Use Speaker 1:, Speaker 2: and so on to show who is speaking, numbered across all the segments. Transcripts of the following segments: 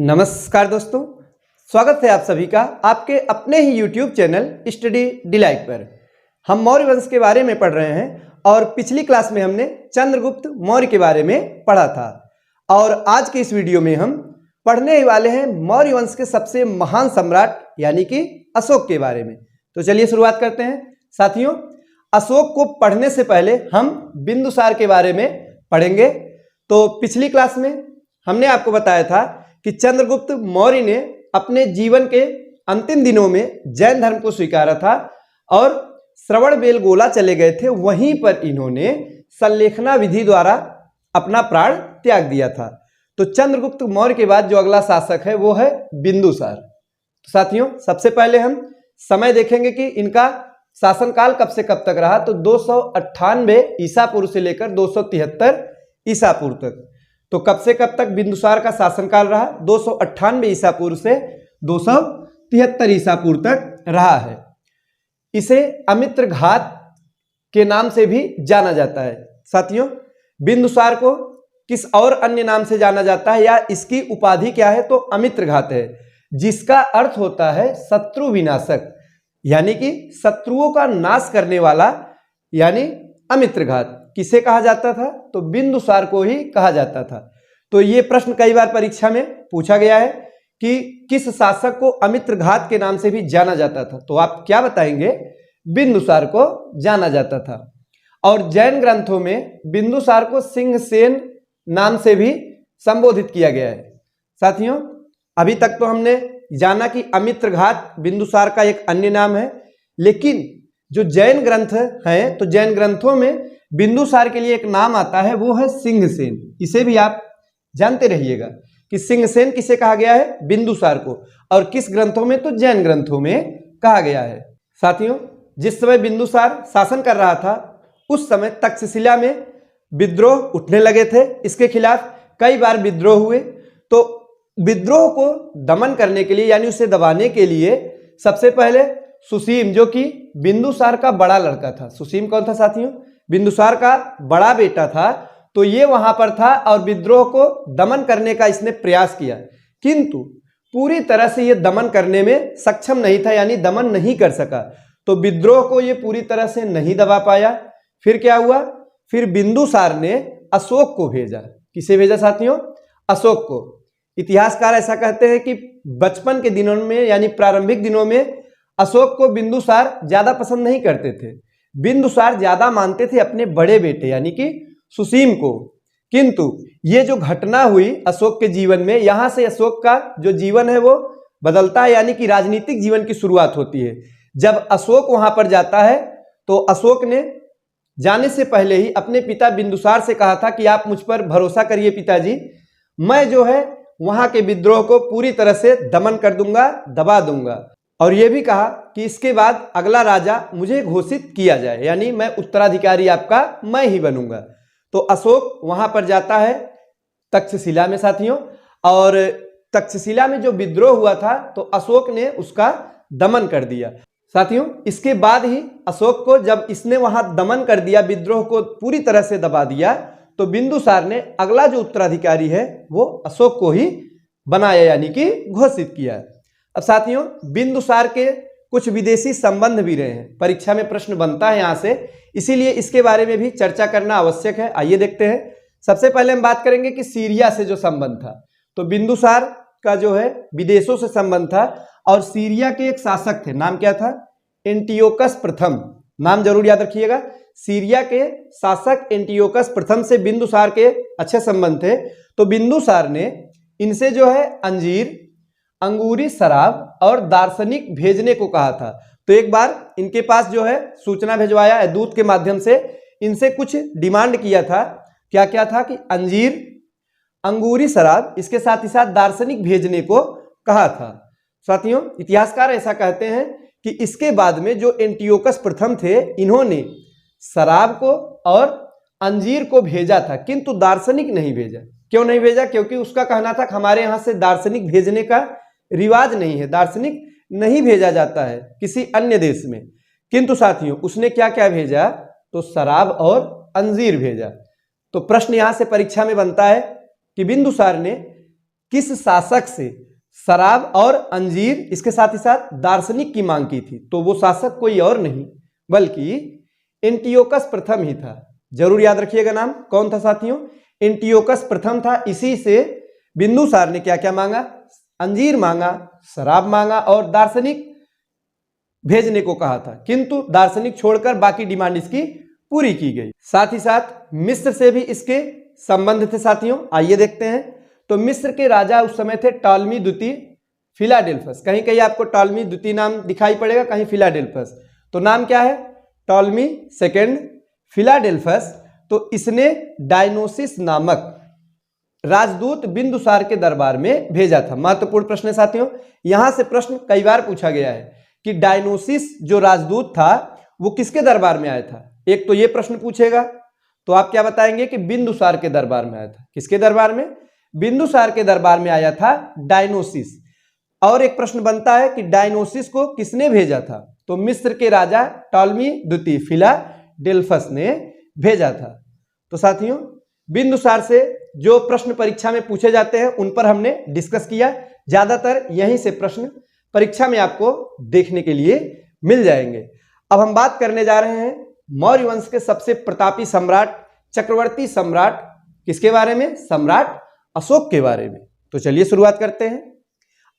Speaker 1: नमस्कार दोस्तों, स्वागत है आप सभी का आपके अपने ही YouTube चैनल स्टडी डिलाइट पर। हम मौर्य वंश के बारे में पढ़ रहे हैं और पिछली क्लास में हमने चंद्रगुप्त मौर्य के बारे में पढ़ा था और आज के इस वीडियो में हम पढ़ने ही वाले हैं मौर्य वंश के सबसे महान सम्राट यानी कि अशोक के बारे में। तो चलिए शुरुआत करते हैं। साथियों, अशोक को पढ़ने से पहले हम बिंदुसार के बारे में पढ़ेंगे। तो पिछली क्लास में हमने आपको बताया था कि चंद्रगुप्त मौर्य ने अपने जीवन के अंतिम दिनों में जैन धर्म को स्वीकारा था और श्रवणबेलगोला चले गए थे। वहीं पर इन्होंने संलेखना विधि द्वारा अपना प्राण त्याग दिया था। तो चंद्रगुप्त मौर्य के बाद जो अगला शासक है वो है बिंदुसार। तो साथियों, सबसे पहले हम समय देखेंगे कि इनका शासनकाल कब से कब तक रहा। तो 298 ईसा पूर्व से लेकर 273 ईसा पूर्व तक। तो कब से कब तक बिंदुसार का शासनकाल रहा? 298 ईसा पूर्व से 273 ईसा पूर्व तक रहा है। इसे अमित्र घात के नाम से भी जाना जाता है। साथियों, बिंदुसार को किस और अन्य नाम से जाना जाता है या इसकी उपाधि क्या है? तो अमित्र घात है, जिसका अर्थ होता है शत्रु विनाशक, यानी कि शत्रुओं का नाश करने वाला, यानी अमित्र घात। किसे कहा जाता था? तो बिंदुसार को ही कहा जाता था। तो ये प्रश्न कई बार परीक्षा में पूछा गया है कि किस शासक को अमित्र घात के नाम से भी जाना जाता था। तो आप क्या बताएंगे? बिंदुसार को जाना जाता था। और जैन ग्रंथों में बिंदुसार को सिंहसेन नाम से भी संबोधित किया गया है। साथियों, अभी तक तो हमने जाना कि अमित्र घात बिंदुसार का एक अन्य नाम है, लेकिन जो जैन ग्रंथ हैं तो जैन ग्रंथों में बिंदुसार के लिए एक नाम आता है, वो है सिंहसेन। इसे भी आप जानते रहिएगा कि सिंहसेन किसे कहा गया है? बिंदुसार को। और किस ग्रंथों में? तो जैन ग्रंथों में कहा गया है। साथियों, जिस समय बिंदुसार शासन कर रहा था उस समय तक्षशिला में विद्रोह उठने लगे थे। इसके खिलाफ कई बार विद्रोह हुए। तो विद्रोह को दमन करने के लिए यानी उसे दबाने के लिए सबसे पहले सुसीम, जो कि बिंदुसार का बड़ा लड़का था। सुसीम कौन था साथियों? बिंदुसार का बड़ा बेटा था। तो ये वहां पर था और विद्रोह को दमन करने का इसने प्रयास किया, किंतु पूरी तरह से ये दमन करने में सक्षम नहीं था, यानी दमन नहीं कर सका। तो विद्रोह को ये पूरी तरह से नहीं दबा पाया। फिर क्या हुआ? फिर बिंदुसार ने अशोक को भेजा। किसे भेजा साथियों? अशोक को। इतिहासकार ऐसा कहते हैं कि बचपन के दिनों में यानी प्रारंभिक दिनों में अशोक को बिंदुसार ज्यादा पसंद नहीं करते थे। बिंदुसार ज्यादा मानते थे अपने बड़े बेटे यानी कि सुसीम को। किंतु ये जो घटना हुई अशोक के जीवन में, यहां से अशोक का जो जीवन है वो बदलता है, यानी कि राजनीतिक जीवन की शुरुआत होती है। जब अशोक वहां पर जाता है तो अशोक ने जाने से पहले ही अपने पिता बिंदुसार से कहा था कि आप मुझ पर भरोसा करिए पिताजी, मैं जो है वहां के विद्रोह को पूरी तरह से दमन कर दूंगा, दबा दूंगा। और यह भी कहा कि इसके बाद अगला राजा मुझे घोषित किया जाए, यानी मैं उत्तराधिकारी आपका मैं ही बनूंगा। तो अशोक वहां पर जाता है तक्षशिला में साथियों, और तक्षशिला में जो विद्रोह हुआ था तो अशोक ने उसका दमन कर दिया। साथियों, इसके बाद ही अशोक को जब इसने वहां दमन कर दिया, विद्रोह को पूरी तरह से दबा दिया, तो बिंदुसार ने अगला जो उत्तराधिकारी है वो अशोक को ही बनाया, यानी कि घोषित किया। अब साथियों, बिंदुसार के कुछ विदेशी संबंध भी रहे हैं। परीक्षा में प्रश्न बनता है यहां से, इसीलिए इसके बारे में भी चर्चा करना आवश्यक है। आइए देखते हैं। सबसे पहले हम बात करेंगे कि सीरिया से जो संबंध था। तो बिंदुसार का जो है विदेशों से संबंध था और सीरिया के एक शासक थे, नाम क्या था? एंटियोकस प्रथम। नाम जरूर याद रखिएगा। सीरिया के शासक एंटियोकस प्रथम से बिंदुसार के अच्छे संबंध थे। तो बिंदुसार ने इनसे जो है अंजीर, अंगूरी शराब और दार्शनिक भेजने को कहा था। तो एक बार इनके पास जो है सूचना भिजवाया है दूत के माध्यम से, इनसे कुछ डिमांड किया था। क्या क्या था? कि अंजीर, अंगूरी शराब, इसके साथ ही साथ दार्शनिक भेजने को कहा था। साथियों, इतिहासकार ऐसा कहते हैं कि इसके बाद में जो एंटियोकस प्रथम थे, इन्होंने शराब को और अंजीर को भेजा था, किंतु दार्शनिक नहीं भेजा। क्यों नहीं भेजा? क्योंकि उसका कहना था कि हमारे यहां से दार्शनिक भेजने का रिवाज नहीं है, दार्शनिक नहीं भेजा जाता है किसी अन्य देश में। किंतु साथियों, उसने क्या क्या भेजा? तो शराब और अंजीर भेजा। तो प्रश्न यहां से परीक्षा में बनता है कि बिंदुसार ने किस शासक से शराब और अंजीर इसके साथ ही साथ दार्शनिक की मांग की थी? तो वो शासक कोई और नहीं बल्कि एंटियोकस प्रथम ही था। जरूर याद रखिएगा नाम। कौन था साथियों? एंटियोकस प्रथम था। इसी से बिंदुसार ने क्या क्या मांगा? अंजीर मांगा, शराब मांगा और दार्शनिक भेजने को कहा था, किंतु दार्शनिक छोड़कर बाकी डिमांड इसकी पूरी की गई। साथ ही साथ मिस्र से भी इसके संबंध थे साथियों। आइए देखते हैं। तो मिस्र के राजा उस समय थे टॉलमी द्वितीय फिलाडेल्फस। कहीं कहीं आपको टॉलमी द्वितीय नाम दिखाई पड़ेगा, कहीं फिलाडेल्फस। तो नाम क्या है? Ptolemy second Philadelphus. तो इसने डायनोसिस नामक राजदूत बिंदुसार के दरबार में भेजा था। महत्वपूर्ण प्रश्न है साथियों। यहां से प्रश्न कई बार पूछा गया है कि डायनोसिस जो राजदूत था वो किसके दरबार में आया था। एक तो ये प्रश्न पूछेगा, तो आप क्या बताएंगे कि बिंदुसार के दरबार में आया था। किसके दरबार में? बिंदुसार के दरबार में आया था डायनोसिस। और एक प्रश्न बनता है कि डायनोसिस को किसने भेजा था? तो मिस्र के राजा टॉलमी द्वितीय फिलाडेल्फस ने भेजा था। तो साथियों, बिंदुसार से जो प्रश्न परीक्षा में पूछे जाते हैं उन पर हमने डिस्कस किया। ज्यादातर यहीं से प्रश्न परीक्षा में आपको देखने के लिए मिल जाएंगे। अब हम बात करने जा रहे हैं मौर्य वंश के सबसे प्रतापी सम्राट, चक्रवर्ती सम्राट, किसके बारे में? सम्राट अशोक के बारे में। तो चलिए शुरुआत करते हैं।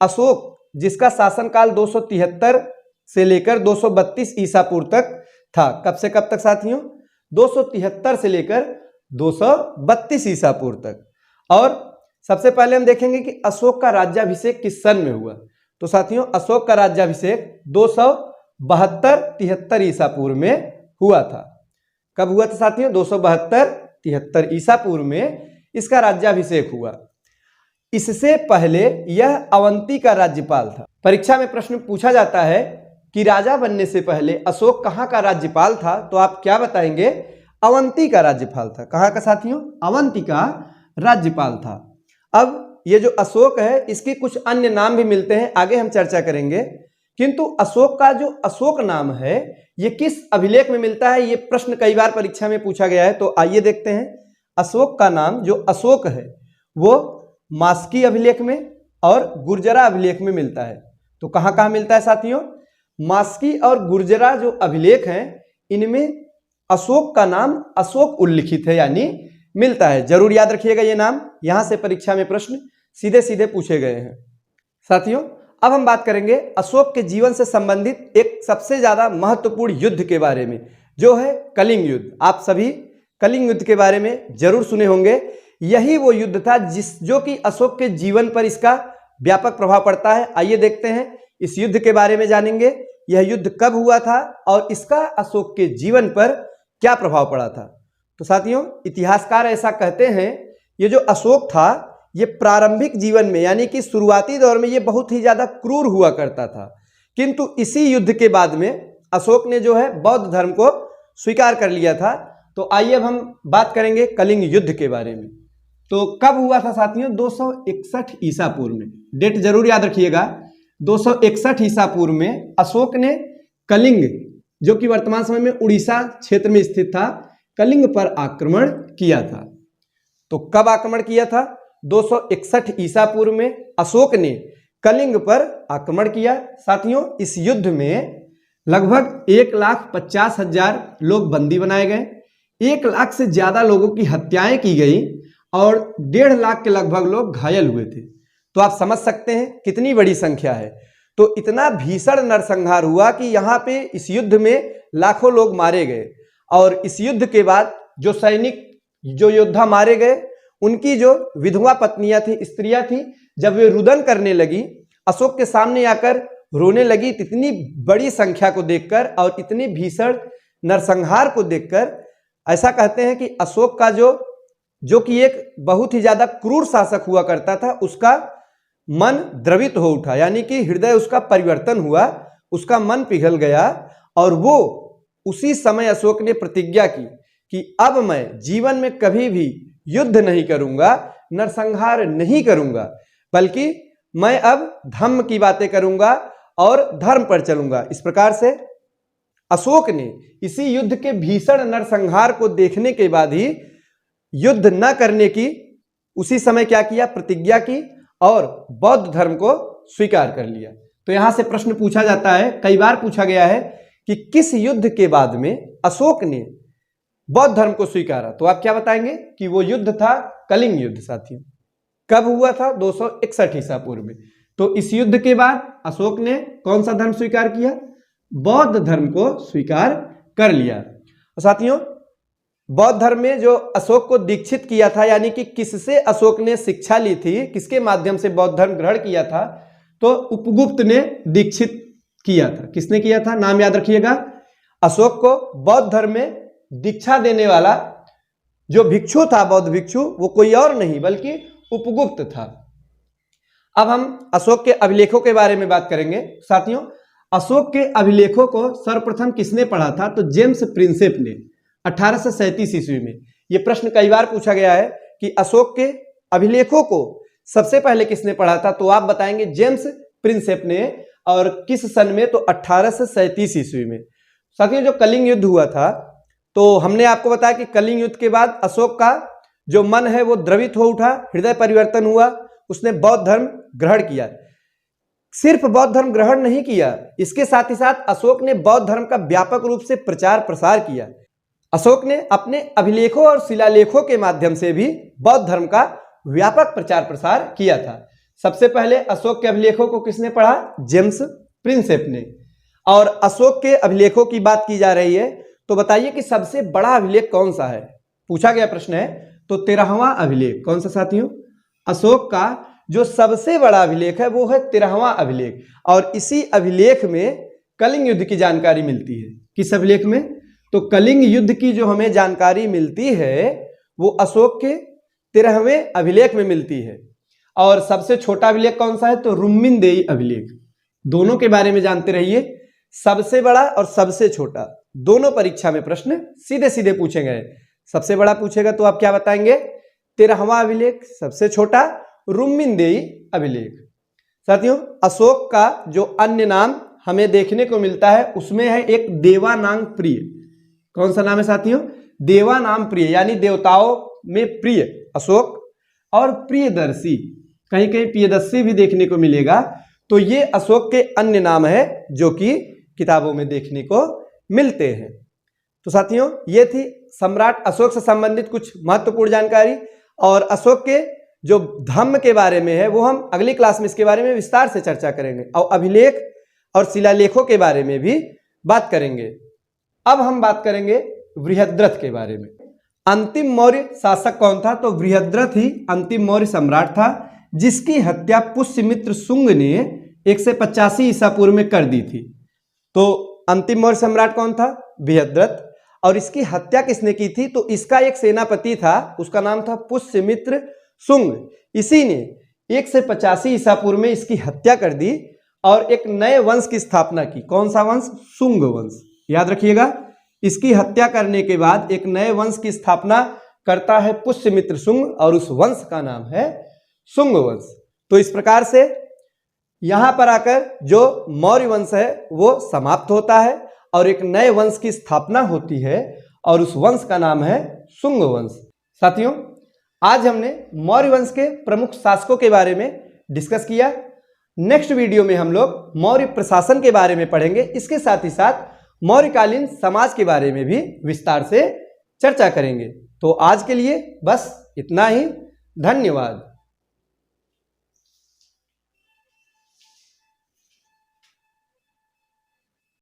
Speaker 1: अशोक, जिसका शासनकाल 273 से लेकर 232 ईसा पूर्व तक था। कब से कब तक साथियों? 273 से लेकर 232 ईसा पूर्व तक। और सबसे पहले हम देखेंगे कि अशोक का राज्याभिषेक किस सन में हुआ। तो साथियों, अशोक का राज्याभिषेक 272-73 ईसा पूर्व में हुआ था। कब हुआ था साथियों? 272-73 ईसा पूर्व में इसका राज्याभिषेक हुआ। इससे पहले यह अवंती का राज्यपाल था। परीक्षा में प्रश्न पूछा जाता है कि राजा बनने से पहले अशोक कहां का राज्यपाल था? तो आप क्या बताएंगे? अवंती का राज्यपाल था। कहां का साथियों? अवंती का राज्यपाल था। अब ये जो अशोक है इसके कुछ अन्य नाम भी मिलते हैं, आगे हम चर्चा करेंगे। किंतु अशोक का जो अशोक नाम है ये किस अभिलेख में मिलता है? ये प्रश्न कई बार परीक्षा में पूछा गया है। तो आइए देखते हैं। अशोक का नाम जो अशोक है वो मास्की अभिलेख में और गुर्जरा अभिलेख में मिलता है। तो कहां कहां मिलता है साथियों? मास्की और गुर्जरा जो अभिलेख हैं इनमें अशोक का नाम अशोक उल्लिखित है, यानी मिलता है। जरूर याद रखिएगा ये नाम, यहां से परीक्षा में प्रश्न सीधे सीधे पूछे गए हैं। साथियों, अब हम बात करेंगे अशोक के जीवन से संबंधित एक सबसे ज्यादा महत्वपूर्ण युद्ध के बारे में, जो है कलिंग युद्ध। आप सभी कलिंग युद्ध के बारे में जरूर सुने होंगे। यही वो युद्ध था जो कि अशोक के जीवन पर इसका व्यापक प्रभाव पड़ता है। आइए देखते हैं, इस युद्ध के बारे में जानेंगे। यह युद्ध कब हुआ था और इसका अशोक के जीवन पर क्या प्रभाव पड़ा था। तो साथियों, इतिहासकार ऐसा कहते हैं ये जो अशोक था ये प्रारंभिक जीवन में यानी कि शुरुआती दौर में ये बहुत ही ज्यादा क्रूर हुआ करता था, किंतु इसी युद्ध के बाद में अशोक ने जो है बौद्ध धर्म को स्वीकार कर लिया था। तो आइए अब हम बात करेंगे कलिंग युद्ध के बारे में। तो कब हुआ था साथियों? 261 ईसा पूर्व में। डेट जरूर याद रखिएगा। 261 ईसा पूर्व में अशोक ने कलिंग, जो कि वर्तमान समय में उड़ीसा क्षेत्र में स्थित था, कलिंग पर आक्रमण किया था। तो कब आक्रमण किया था? 261 ईसा पूर्व में अशोक ने कलिंग पर आक्रमण किया। साथियों, इस युद्ध में लगभग 1,50,000 लोग बंदी बनाए गए, 1 लाख से ज्यादा लोगों की हत्याएं की गई और 1.5 लाख के लगभग लोग घायल हुए थे। तो आप समझ सकते हैं कितनी बड़ी संख्या है। तो इतना भीषण नरसंहार हुआ कि यहाँ पे इस युद्ध में लाखों लोग मारे गए। और इस युद्ध के बाद जो सैनिक, जो योद्धा मारे गए, उनकी जो विधवा पत्नियां थी, स्त्रियां थी, जब वे रुदन करने लगी, अशोक के सामने आकर रोने लगी, इतनी बड़ी संख्या को देखकर और इतनी भीषण नरसंहार को देखकर ऐसा कहते हैं कि अशोक का जो कि एक बहुत ही ज्यादा क्रूर शासक हुआ करता था, उसका मन द्रवित हो उठा, यानी कि हृदय उसका परिवर्तन हुआ, उसका मन पिघल गया। और वो उसी समय अशोक ने प्रतिज्ञा की कि अब मैं जीवन में कभी भी युद्ध नहीं करूंगा, नरसंहार नहीं करूंगा, बल्कि मैं अब धम्म की बातें करूंगा और धर्म पर चलूंगा। इस प्रकार से अशोक ने इसी युद्ध के भीषण नरसंहार को देखने के बाद ही युद्ध न करने की उसी समय क्या किया? प्रतिज्ञा की। और बौद्ध धर्म को स्वीकार कर लिया। तो यहां से प्रश्न पूछा जाता है, कई बार पूछा गया है कि किस युद्ध के बाद में अशोक ने बौद्ध धर्म को स्वीकारा। तो आप क्या बताएंगे कि वो युद्ध था कलिंग युद्ध साथियों। कब हुआ था? 261 ईसा पूर्व में। तो इस युद्ध के बाद अशोक ने कौन सा धर्म स्वीकार किया? बौद्ध धर्म को स्वीकार कर लिया। और साथियों, बौद्ध धर्म में जो अशोक को दीक्षित किया था, यानी कि किससे अशोक ने शिक्षा ली थी, किसके माध्यम से बौद्ध धर्म ग्रहण किया था? तो उपगुप्त ने दीक्षित किया था। किसने किया था? नाम याद रखिएगा। अशोक को बौद्ध धर्म में दीक्षा देने वाला जो भिक्षु था, बौद्ध भिक्षु, वो कोई और नहीं बल्कि उपगुप्त था। अब हम अशोक के अभिलेखों के बारे में बात करेंगे। साथियों, अशोक के अभिलेखों को सर्वप्रथम किसने पढ़ा था? तो जेम्स प्रिंसेप ने 1837 ईस्वी में। यह प्रश्न कई बार पूछा गया है कि अशोक के अभिलेखों को सबसे पहले किसने पढ़ा था? तो आप बताएंगे जेम्स प्रिंसेप ने। और किस सन में? तो 1837 ईस्वी में। साथियों, जो कलिंग युद्ध हुआ था, तो हमने आपको बताया कि कलिंग युद्ध के बाद अशोक का जो मन है वो द्रवित हो उठा, हृदय परिवर्तन हुआ, उसने बौद्ध धर्म ग्रहण किया। सिर्फ बौद्ध धर्म ग्रहण नहीं किया, इसके साथ ही साथ अशोक ने बौद्ध धर्म का व्यापक रूप से प्रचार प्रसार किया। अशोक ने अपने अभिलेखों और शिलालेखों के माध्यम से भी बौद्ध धर्म का व्यापक प्रचार प्रसार किया था। सबसे पहले अशोक के अभिलेखों को किसने पढ़ा? जेम्स प्रिंसेप ने। और अशोक के अभिलेखों की बात की जा रही है, तो बताइए कि सबसे बड़ा अभिलेख कौन सा है? पूछा गया प्रश्न है। तो 13वां अभिलेख कौन सा साथियों? अशोक का जो सबसे बड़ा अभिलेख है वो है 13वां अभिलेख। और इसी अभिलेख में कलिंग युद्ध की जानकारी मिलती है। किस अभिलेख में? तो कलिंग युद्ध की जो हमें जानकारी मिलती है वो अशोक के 13वें अभिलेख में मिलती है। और सबसे छोटा अभिलेख कौन सा है? तो रुम्मिनदेई अभिलेख। दोनों के बारे में जानते रहिए, सबसे बड़ा और सबसे छोटा। दोनों परीक्षा में प्रश्न सीधे सीधे पूछे गए। सबसे बड़ा पूछेगा तो आप क्या बताएंगे? 13वां अभिलेख। सबसे छोटा रुम्मिनदेई अभिलेख। साथियों, अशोक का जो अन्य नाम हमें देखने को मिलता है उसमें है एक देवानांग प्रिय। कौन सा नाम है साथियों? देवानाम प्रिय, यानी देवताओं में प्रिय अशोक। और प्रियदर्शी, कहीं कहीं प्रियदर्शी भी देखने को मिलेगा। तो ये अशोक के अन्य नाम है जो कि किताबों में देखने को मिलते हैं। तो साथियों, ये थी सम्राट अशोक से संबंधित कुछ महत्वपूर्ण जानकारी। और अशोक के जो धम्म के बारे में है वो हम अगली क्लास में इसके बारे में विस्तार से चर्चा करेंगे, और अभिलेख और शिलालेखों के बारे में भी बात करेंगे। अब हम बात करेंगे बृहद्रथ के बारे में। अंतिम मौर्य शासक कौन था? तो बृहद्रथ ही अंतिम मौर्य सम्राट था, जिसकी हत्या पुष्यमित्र शुंग ने 185 ईसा पूर्व में कर दी थी। तो अंतिम मौर्य सम्राट कौन था? बृहद्रथ। और इसकी हत्या किसने की थी? तो इसका एक सेनापति था, उसका नाम था पुष्यमित्र शुंग। इसी ने 185 ईसा पूर्व में इसकी हत्या कर दी और एक नए वंश की स्थापना की। कौन सा वंश? शुंग वंश। याद रखिएगा, इसकी हत्या करने के बाद एक नए वंश की स्थापना करता है पुष्यमित्र शुंग, और उस वंश का नाम है शुंग वंश। तो इस प्रकार से यहां पर आकर जो मौर्य वंश है वो समाप्त होता है और एक नए वंश की स्थापना होती है, और उस वंश का नाम है शुंग वंश। साथियों, आज हमने मौर्य वंश के प्रमुख शासकों के बारे में डिस्कस किया। नेक्स्ट वीडियो में हम लोग मौर्य प्रशासन के बारे में पढ़ेंगे। इसके साथ ही साथ मौर्यकालीन समाज के बारे में भी विस्तार से चर्चा करेंगे। तो आज के लिए बस इतना ही। धन्यवाद।